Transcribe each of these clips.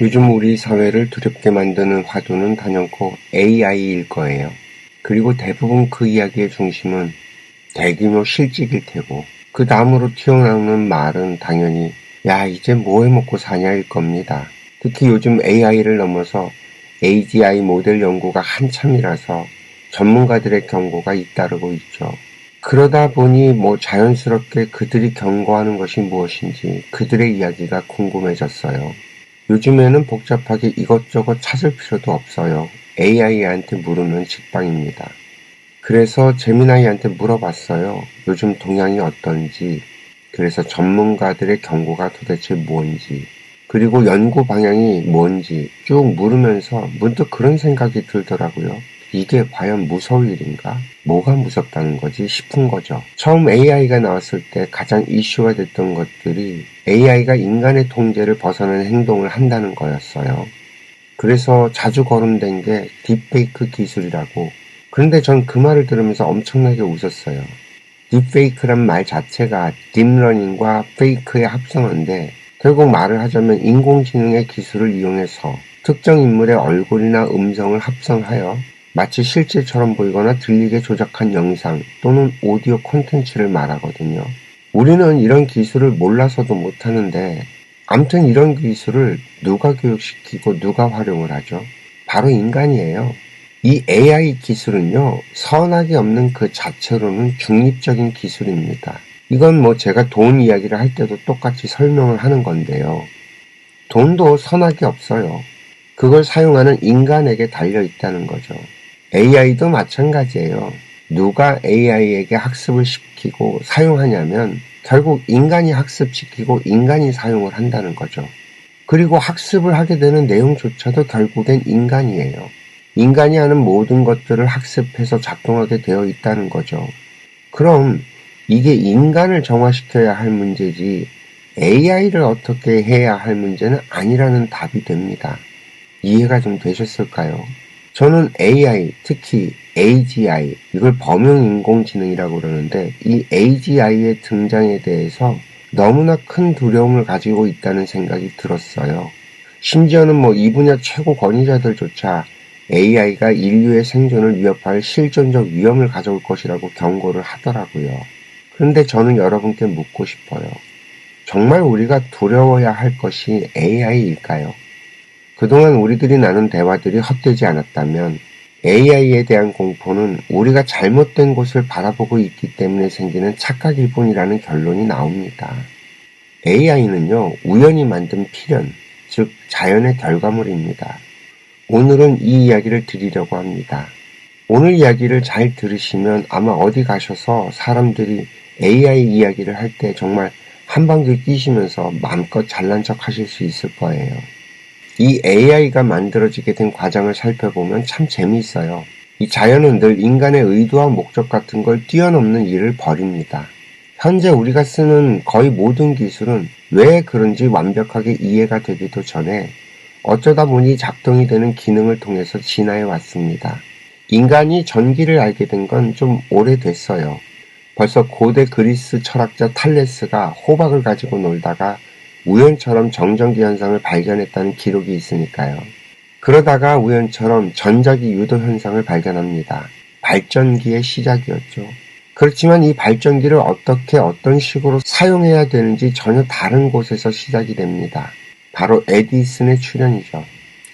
요즘 우리 사회를 두렵게 만드는 화두는 단연코 AI일 거예요. 그리고 대부분 그 이야기의 중심은 대규모 실직일 테고, 그 다음으로 튀어나오는 말은 당연히 야 이제 뭐 해먹고 사냐일 겁니다. 특히 요즘 AI를 넘어서 AGI 모델 연구가 한참이라서 전문가들의 경고가 잇따르고 있죠. 그러다 보니 자연스럽게 그들이 경고하는 것이 무엇인지 그들의 이야기가 궁금해졌어요. 요즘에는 복잡하게 이것저것 찾을 필요도 없어요. AI한테 물으면 직방입니다. 그래서 재미나이한테 물어봤어요. 요즘 동향이 어떤지, 그래서 전문가들의 경고가 도대체 뭔지, 그리고 연구 방향이 뭔지 쭉 물으면서 문득 그런 생각이 들더라고요. 이게 과연 무서울 일인가? 뭐가 무섭다는 거지 싶은 거죠. 처음 AI가 나왔을 때 가장 이슈가 됐던 것들이 AI가 인간의 통제를 벗어나는 행동을 한다는 거였어요. 그래서 자주 거론된 게 딥페이크 기술이라고. 그런데 전 그 말을 들으면서 엄청나게 웃었어요. 딥페이크란 말 자체가 딥러닝과 페이크의 합성어인데, 결국 말을 하자면 인공지능의 기술을 이용해서 특정 인물의 얼굴이나 음성을 합성하여 마치 실제처럼 보이거나 들리게 조작한 영상 또는 오디오 콘텐츠를 말하거든요. 우리는 이런 기술을 몰라서도 못하는데, 암튼 이런 기술을 누가 교육시키고 누가 활용을 하죠? 바로 인간이에요. 이 AI 기술은요, 선악이 없는 그 자체로는 중립적인 기술입니다. 이건 제가 돈 이야기를 할 때도 똑같이 설명을 하는 건데요. 돈도 선악이 없어요. 그걸 사용하는 인간에게 달려 있다는 거죠. AI도 마찬가지예요. 누가 AI에게 학습을 시키고 사용하냐면 결국 인간이 학습시키고 인간이 사용을 한다는 거죠. 그리고 학습을 하게 되는 내용조차도 결국엔 인간이에요. 인간이 하는 모든 것들을 학습해서 작동하게 되어 있다는 거죠. 그럼 이게 인간을 정화시켜야 할 문제지 AI를 어떻게 해야 할 문제는 아니라는 답이 됩니다. 이해가 좀 되셨을까요? 저는 AI, 특히 AGI, 이걸 범용인공지능이라고 그러는데, 이 AGI의 등장에 대해서 너무나 큰 두려움을 가지고 있다는 생각이 들었어요. 심지어는 이 분야 최고 권위자들조차 AI가 인류의 생존을 위협할 실존적 위험을 가져올 것이라고 경고를 하더라고요. 그런데 저는 여러분께 묻고 싶어요. 정말 우리가 두려워야 할 것이 AI일까요? 그동안 우리들이 나눈 대화들이 헛되지 않았다면 AI에 대한 공포는 우리가 잘못된 곳을 바라보고 있기 때문에 생기는 착각일 뿐이라는 결론이 나옵니다. AI는요, 우연히 만든 필연, 즉 자연의 결과물입니다. 오늘은 이 이야기를 드리려고 합니다. 오늘 이야기를 잘 들으시면 아마 어디 가셔서 사람들이 AI 이야기를 할 때 정말 한방귀 끼시면서 마음껏 잘난 척 하실 수 있을 거예요. 이 AI가 만들어지게 된 과정을 살펴보면 참 재미있어요. 이 자연은 늘 인간의 의도와 목적 같은 걸 뛰어넘는 일을 벌입니다. 현재 우리가 쓰는 거의 모든 기술은 왜 그런지 완벽하게 이해가 되기도 전에 어쩌다 보니 작동이 되는 기능을 통해서 진화해 왔습니다. 인간이 전기를 알게 된 건 좀 오래됐어요. 벌써 고대 그리스 철학자 탈레스가 호박을 가지고 놀다가 우연처럼 정전기 현상을 발견했다는 기록이 있으니까요. 그러다가 우연처럼 전자기 유도 현상을 발견합니다. 발전기의 시작이었죠. 그렇지만 이 발전기를 어떻게 어떤 식으로 사용해야 되는지 전혀 다른 곳에서 시작이 됩니다. 바로 에디슨의 출현이죠.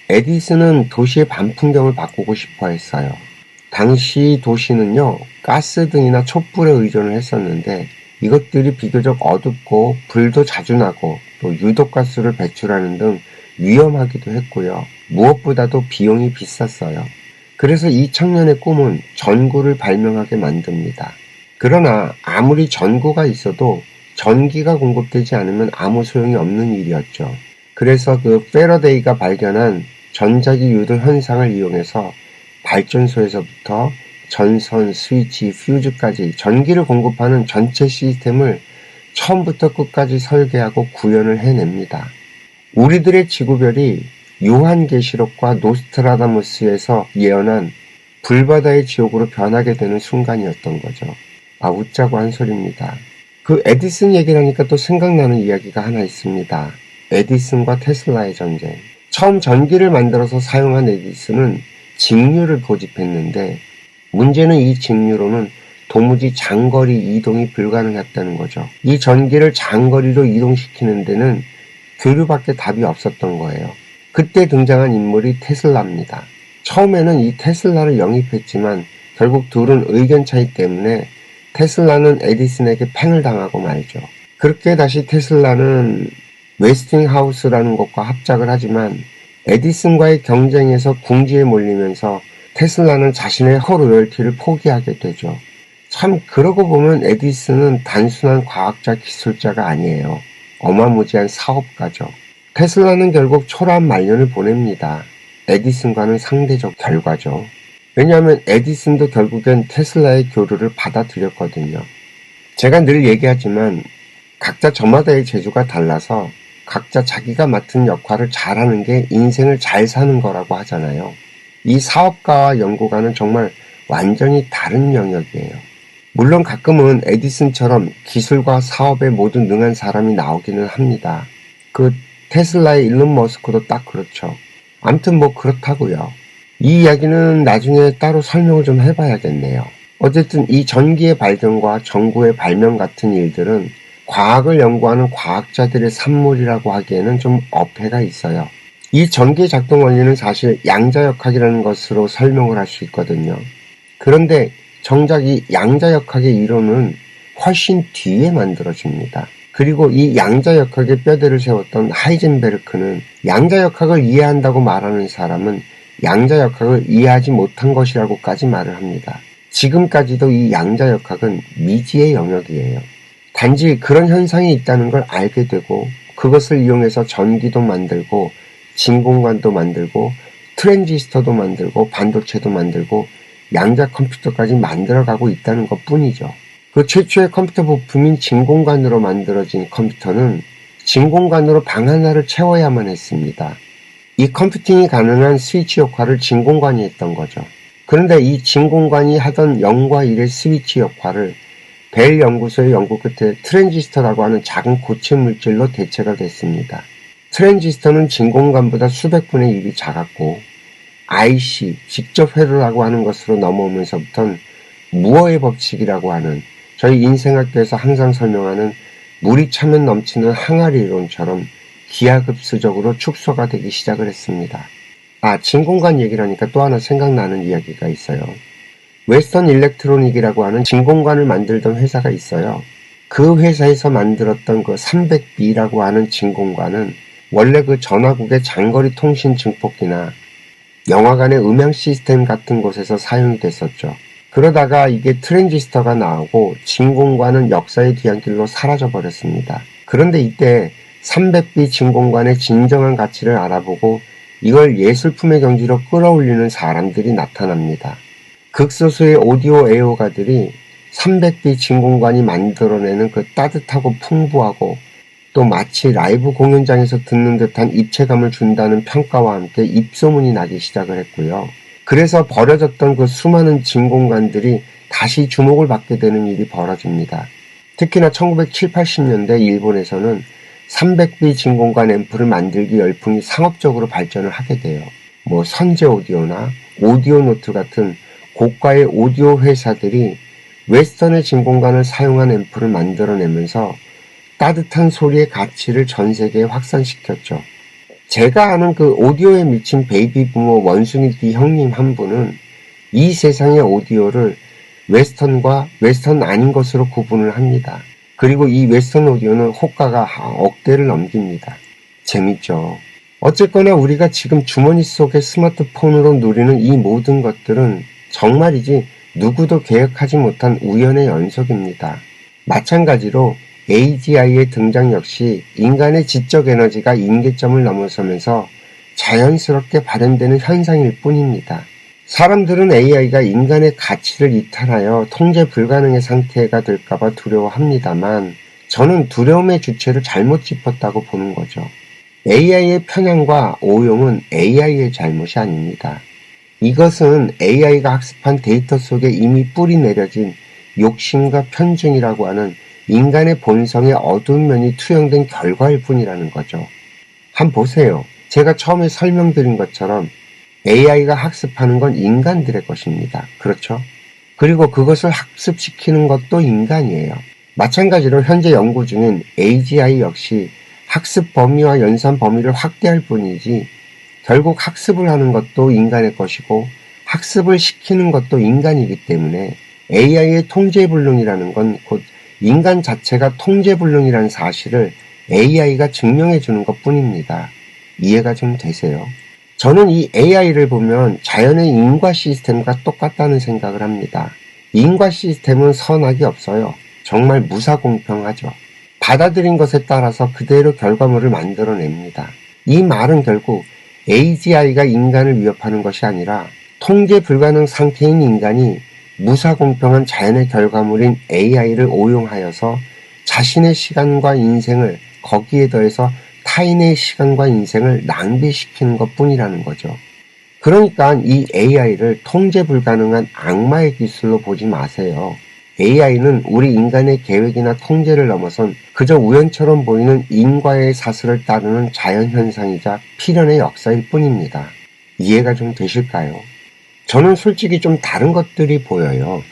에디슨은 도시의 밤 풍경을 바꾸고 싶어 했어요. 당시 도시는요, 가스등이나 촛불에 의존을 했었는데 이것들이 비교적 어둡고 불도 자주 나고 또 유독가스를 배출하는 등 위험하기도 했고요. 무엇보다도 비용이 비쌌어요. 그래서 이 청년의 꿈은 전구를 발명하게 만듭니다. 그러나 아무리 전구가 있어도 전기가 공급되지 않으면 아무 소용이 없는 일이었죠. 그래서 그 패러데이가 발견한 전자기 유도 현상을 이용해서 발전소에서부터 전선, 스위치, 퓨즈까지 전기를 공급하는 전체 시스템을 처음부터 끝까지 설계하고 구현을 해냅니다. 우리들의 지구별이 요한계시록과 노스트라다무스에서 예언한 불바다의 지옥으로 변하게 되는 순간이었던 거죠. 웃자고 한 소리입니다. 그 에디슨 얘기를 하니까 또 생각나는 이야기가 하나 있습니다. 에디슨과 테슬라의 전쟁. 처음 전기를 만들어서 사용한 에디슨은 직류를 고집했는데 문제는 이 직류로는 도무지 장거리 이동이 불가능했다는 거죠. 이 전기를 장거리로 이동시키는 데는 교류밖에 답이 없었던 거예요. 그때 등장한 인물이 테슬라입니다. 처음에는 이 테슬라를 영입했지만 결국 둘은 의견 차이 때문에 테슬라는 에디슨에게 팽을 당하고 말죠. 그렇게 다시 테슬라는 웨스팅하우스라는 곳과 합작을 하지만 에디슨과의 경쟁에서 궁지에 몰리면서 테슬라는 자신의 허로열티를 포기하게 되죠. 참 그러고 보면 에디슨은 단순한 과학자 기술자가 아니에요. 어마무지한 사업가죠. 테슬라는 결국 초라한 말년을 보냅니다. 에디슨과는 상대적 결과죠. 왜냐하면 에디슨도 결국엔 테슬라의 교류를 받아들였거든요. 제가 늘 얘기하지만 각자 저마다의 재주가 달라서 각자 자기가 맡은 역할을 잘하는 게 인생을 잘 사는 거라고 하잖아요. 이 사업가와 연구가는 정말 완전히 다른 영역이에요. 물론 가끔은 에디슨처럼 기술과 사업에 모두 능한 사람이 나오기는 합니다. 그 테슬라의 일론 머스크도 딱 그렇죠. 아무튼 뭐 그렇다고요. 이 이야기는 나중에 따로 설명을 좀 해봐야겠네요. 어쨌든 이 전기의 발견과 전구의 발명 같은 일들은 과학을 연구하는 과학자들의 산물이라고 하기에는 좀 어폐가 있어요. 이 전기의 작동 원리는 사실 양자역학이라는 것으로 설명을 할 수 있거든요. 그런데 정작 이 양자역학의 이론은 훨씬 뒤에 만들어집니다. 그리고 이 양자역학의 뼈대를 세웠던 하이젠베르크는 양자역학을 이해한다고 말하는 사람은 양자역학을 이해하지 못한 것이라고까지 말을 합니다. 지금까지도 이 양자역학은 미지의 영역이에요. 단지 그런 현상이 있다는 걸 알게 되고 그것을 이용해서 전기도 만들고 진공관도 만들고 트랜지스터도 만들고 반도체도 만들고 양자 컴퓨터까지 만들어가고 있다는 것 뿐이죠. 그 최초의 컴퓨터 부품인 진공관으로 만들어진 컴퓨터는 진공관으로 방 하나를 채워야만 했습니다. 이 컴퓨팅이 가능한 스위치 역할을 진공관이 했던 거죠. 그런데 이 진공관이 하던 0과 1의 스위치 역할을 벨 연구소의 연구 끝에 트랜지스터라고 하는 작은 고체 물질로 대체가 됐습니다. 트랜지스터는 진공관보다 수백 분의 1이 작았고 IC, 직접 회로라고 하는 것으로 넘어오면서부터는 무어의 법칙이라고 하는 저희 인생학교에서 항상 설명하는 물이 차면 넘치는 항아리 이론처럼 기하급수적으로 축소가 되기 시작을 했습니다. 진공관 얘기를 하니까 또 하나 생각나는 이야기가 있어요. 웨스턴 일렉트로닉이라고 하는 진공관을 만들던 회사가 있어요. 그 회사에서 만들었던 그 300B라고 하는 진공관은 원래 그 전화국의 장거리 통신 증폭기나 영화관의 음향 시스템 같은 곳에서 사용이 됐었죠. 그러다가 이게 트랜지스터가 나오고 진공관은 역사의 뒤안길로 사라져 버렸습니다. 그런데 이때 300B 진공관의 진정한 가치를 알아보고 이걸 예술품의 경지로 끌어올리는 사람들이 나타납니다. 극소수의 오디오 애호가들이 300B 진공관이 만들어내는 그 따뜻하고 풍부하고 또 마치 라이브 공연장에서 듣는 듯한 입체감을 준다는 평가와 함께 입소문이 나기 시작을 했고요. 그래서 버려졌던 그 수많은 진공관들이 다시 주목을 받게 되는 일이 벌어집니다. 특히나 1970, 80년대 일본에서는 300B 진공관 앰프를 만들기 열풍이 상업적으로 발전을 하게 돼요. 선제 오디오나 오디오 노트 같은 고가의 오디오 회사들이 웨스턴의 진공관을 사용한 앰프를 만들어내면서 따뜻한 소리의 가치를 전 세계에 확산시켰죠. 제가 아는 그 오디오에 미친 베이비 부모 원숭이 D 형님 한 분은 이 세상의 오디오를 웨스턴과 웨스턴 아닌 것으로 구분을 합니다. 그리고 이 웨스턴 오디오는 호가가 억대를 넘깁니다. 재밌죠. 어쨌거나 우리가 지금 주머니 속의 스마트폰으로 누리는 이 모든 것들은 정말이지 누구도 계획하지 못한 우연의 연속입니다. 마찬가지로 AGI의 등장 역시 인간의 지적 에너지가 임계점을 넘어서면서 자연스럽게 발현되는 현상일 뿐입니다. 사람들은 AI가 인간의 가치를 이탈하여 통제 불가능의 상태가 될까봐 두려워합니다만 저는 두려움의 주체를 잘못 짚었다고 보는 거죠. AI의 편향과 오용은 AI의 잘못이 아닙니다. 이것은 AI가 학습한 데이터 속에 이미 뿌리 내려진 욕심과 편중이라고 하는 인간의 본성의 어두운 면이 투영된 결과일 뿐이라는 거죠. 한번 보세요. 제가 처음에 설명드린 것처럼 AI가 학습하는 건 인간들의 것입니다. 그렇죠? 그리고 그것을 학습시키는 것도 인간이에요. 마찬가지로 현재 연구 중인 AGI 역시 학습 범위와 연산 범위를 확대할 뿐이지 결국 학습을 하는 것도 인간의 것이고 학습을 시키는 것도 인간이기 때문에 AI의 통제불능이라는 건 곧 인간 자체가 통제불능이라는 사실을 AI가 증명해 주는 것 뿐입니다. 이해가 좀 되세요? 저는 이 AI를 보면 자연의 인과 시스템과 똑같다는 생각을 합니다. 인과 시스템은 선악이 없어요. 정말 무사공평하죠. 받아들인 것에 따라서 그대로 결과물을 만들어냅니다. 이 말은 결국 AGI가 인간을 위협하는 것이 아니라 통제 불가능 상태인 인간이 무사공평한 자연의 결과물인 AI를 오용하여서 자신의 시간과 인생을 거기에 더해서 타인의 시간과 인생을 낭비시키는 것뿐이라는 거죠. 그러니까 이 AI를 통제 불가능한 악마의 기술로 보지 마세요. AI는 우리 인간의 계획이나 통제를 넘어선 그저 우연처럼 보이는 인과의 사슬을 따르는 자연현상이자 필연의 역사일 뿐입니다. 이해가 좀 되실까요? 저는 솔직히 좀 다른 것들이 보여요.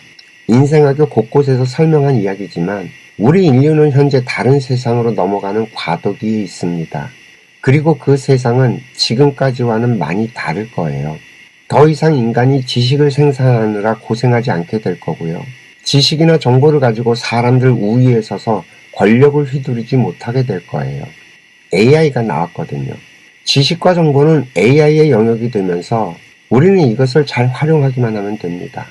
인생학교 곳곳에서 설명한 이야기지만 우리 인류는 현재 다른 세상으로 넘어가는 과도기에 있습니다. 그리고 그 세상은 지금까지와는 많이 다를 거예요. 더 이상 인간이 지식을 생산하느라 고생하지 않게 될 거고요. 지식이나 정보를 가지고 사람들 우위에 서서 권력을 휘두르지 못하게 될 거예요. AI가 나왔거든요. 지식과 정보는 AI의 영역이 되면서 우리는 이것을 잘 활용하기만 하면 됩니다.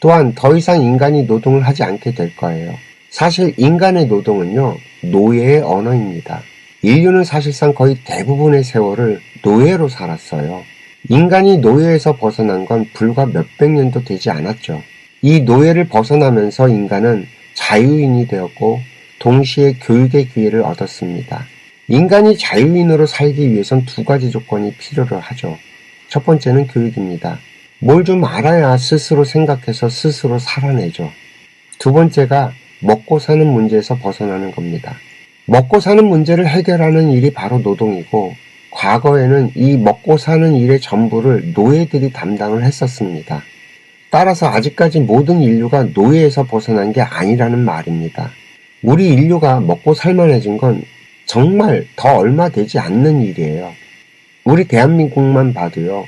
또한 더 이상 인간이 노동을 하지 않게 될 거예요. 사실 인간의 노동은요, 노예의 언어입니다. 인류는 사실상 거의 대부분의 세월을 노예로 살았어요. 인간이 노예에서 벗어난 건 불과 몇백 년도 되지 않았죠. 이 노예를 벗어나면서 인간은 자유인이 되었고 동시에 교육의 기회를 얻었습니다. 인간이 자유인으로 살기 위해선 두 가지 조건이 필요로 하죠. 첫 번째는 교육입니다. 뭘 좀 알아야 스스로 생각해서 스스로 살아내죠. 두 번째가 먹고 사는 문제에서 벗어나는 겁니다. 먹고 사는 문제를 해결하는 일이 바로 노동이고 과거에는 이 먹고 사는 일의 전부를 노예들이 담당을 했었습니다. 따라서 아직까지 모든 인류가 노예에서 벗어난 게 아니라는 말입니다. 우리 인류가 먹고 살만해진 건 정말 더 얼마 되지 않는 일이에요. 우리 대한민국만 봐도요.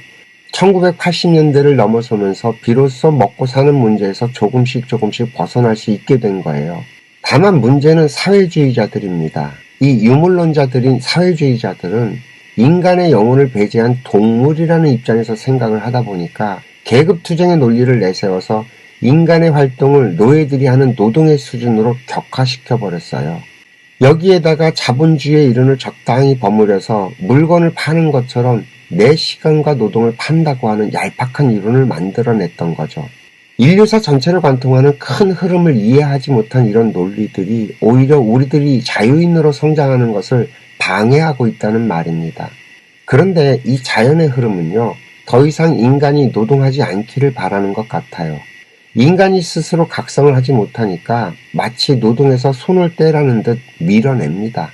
1980년대를 넘어서면서 비로소 먹고 사는 문제에서 조금씩 벗어날 수 있게 된 거예요. 다만 문제는 사회주의자들입니다. 이 유물론자들인 사회주의자들은 인간의 영혼을 배제한 동물이라는 입장에서 생각을 하다 보니까 계급투쟁의 논리를 내세워서 인간의 활동을 노예들이 하는 노동의 수준으로 격화시켜버렸어요. 여기에다가 자본주의의 이론을 적당히 버무려서 물건을 파는 것처럼 내 시간과 노동을 판다고 하는 얄팍한 이론을 만들어냈던 거죠. 인류사 전체를 관통하는 큰 흐름을 이해하지 못한 이런 논리들이 오히려 우리들이 자유인으로 성장하는 것을 방해하고 있다는 말입니다. 그런데 이 자연의 흐름은요, 더 이상 인간이 노동하지 않기를 바라는 것 같아요. 인간이 스스로 각성을 하지 못하니까 마치 노동에서 손을 떼라는 듯 밀어냅니다.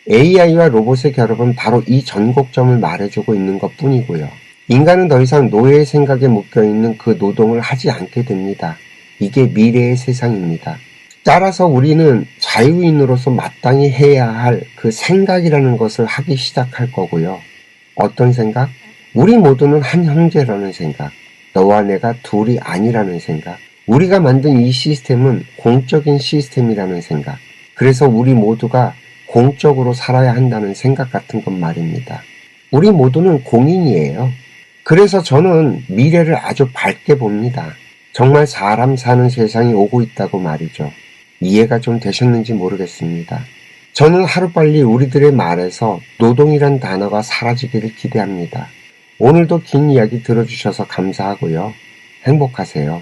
AI와 로봇의 결합은 바로 이 전곡점을 말해주고 있는 것 뿐이고요. 인간은 더 이상 노예의 생각에 묶여있는 그 노동을 하지 않게 됩니다. 이게 미래의 세상입니다. 따라서 우리는 자유인으로서 마땅히 해야 할 그 생각이라는 것을 하기 시작할 거고요. 어떤 생각? 우리 모두는 한 형제라는 생각, 너와 내가 둘이 아니라는 생각, 우리가 만든 이 시스템은 공적인 시스템이라는 생각, 그래서 우리 모두가 공적으로 살아야 한다는 생각 같은 것 말입니다. 우리 모두는 공인이에요. 그래서 저는 미래를 아주 밝게 봅니다. 정말 사람 사는 세상이 오고 있다고 말이죠. 이해가 좀 되셨는지 모르겠습니다. 저는 하루빨리 우리들의 말에서 노동이란 단어가 사라지기를 기대합니다. 오늘도 긴 이야기 들어주셔서 감사하고요. 행복하세요.